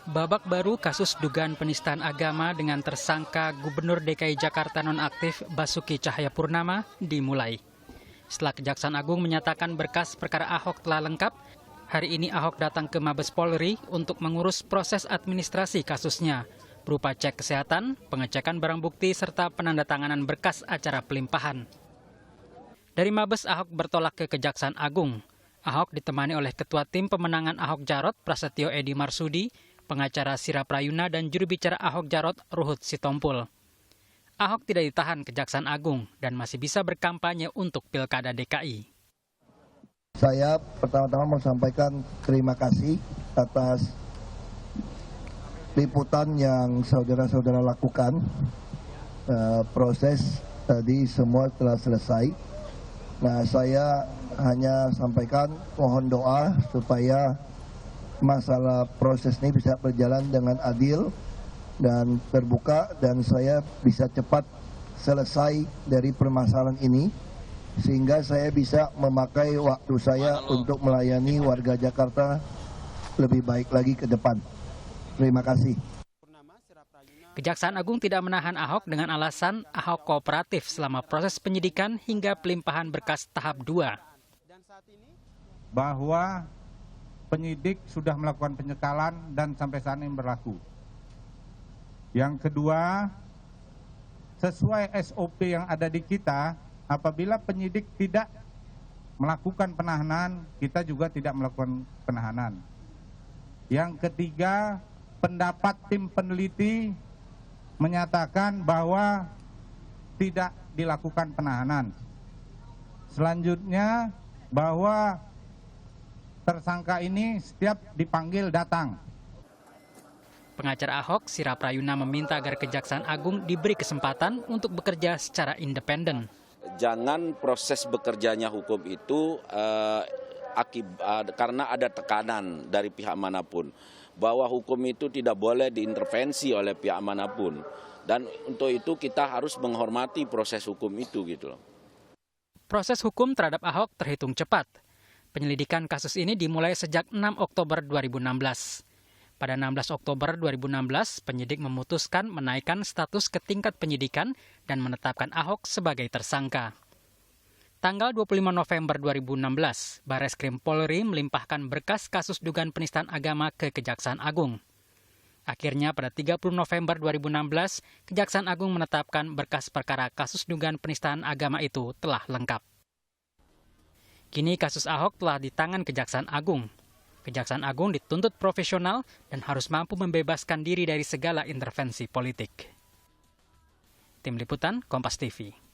Babak baru kasus dugaan penistaan agama dengan tersangka Gubernur DKI Jakarta nonaktif Basuki Cahayapurnama dimulai. Setelah Kejaksaan Agung menyatakan berkas perkara Ahok telah lengkap, hari ini Ahok datang ke Mabes Polri untuk mengurus proses administrasi kasusnya, berupa cek kesehatan, pengecekan barang bukti, serta penandatanganan berkas acara pelimpahan. Dari Mabes, Ahok bertolak ke Kejaksaan Agung. Ahok ditemani oleh Ketua Tim Pemenangan Ahok Jarot, Prasetyo Edi Marsudi, pengacara Sira Prayuna, dan juru bicara Ahok Jarot, Ruhut Sitompul. Ahok tidak ditahan Kejaksaan Agung dan masih bisa berkampanye untuk Pilkada DKI. Saya pertama-tama mau sampaikan terima kasih atas liputan yang saudara-saudara lakukan. Proses tadi semua telah selesai. Nah, saya hanya sampaikan mohon doa supaya masalah proses ini bisa berjalan dengan adil dan terbuka, dan saya bisa cepat selesai dari permasalahan ini sehingga saya bisa memakai waktu saya untuk melayani warga Jakarta lebih baik lagi ke depan. Terima kasih. Kejaksaan Agung tidak menahan Ahok dengan alasan Ahok kooperatif selama proses penyidikan hingga pelimpahan berkas tahap 2. Bahwa penyidik sudah melakukan penyekalan dan sampai saat ini berlaku. Yang kedua, sesuai SOP yang ada di kita, apabila penyidik tidak melakukan penahanan, kita juga tidak melakukan penahanan. Yang ketiga, pendapat tim peneliti menyatakan bahwa tidak dilakukan penahanan. Selanjutnya, bahwa tersangka ini setiap dipanggil datang. Pengacara Ahok, Sira Prayuna, meminta agar Kejaksaan Agung diberi kesempatan untuk bekerja secara independen. Jangan proses bekerjanya hukum itu karena ada tekanan dari pihak manapun. Bahwa hukum itu tidak boleh diintervensi oleh pihak manapun. Dan untuk itu kita harus menghormati proses hukum itu gitu loh. Proses hukum terhadap Ahok terhitung cepat. Penyelidikan kasus ini dimulai sejak 6 Oktober 2016. Pada 16 Oktober 2016, penyidik memutuskan menaikkan status ke tingkat penyidikan dan menetapkan Ahok sebagai tersangka. Tanggal 25 November 2016, Barreskrim Polri melimpahkan berkas kasus dugaan penistaan agama ke Kejaksaan Agung. Akhirnya pada 30 November 2016, Kejaksaan Agung menetapkan berkas perkara kasus dugaan penistaan agama itu telah lengkap. Kini kasus Ahok telah di tangan Kejaksaan Agung. Kejaksaan Agung dituntut profesional dan harus mampu membebaskan diri dari segala intervensi politik. Tim Liputan, Kompas TV.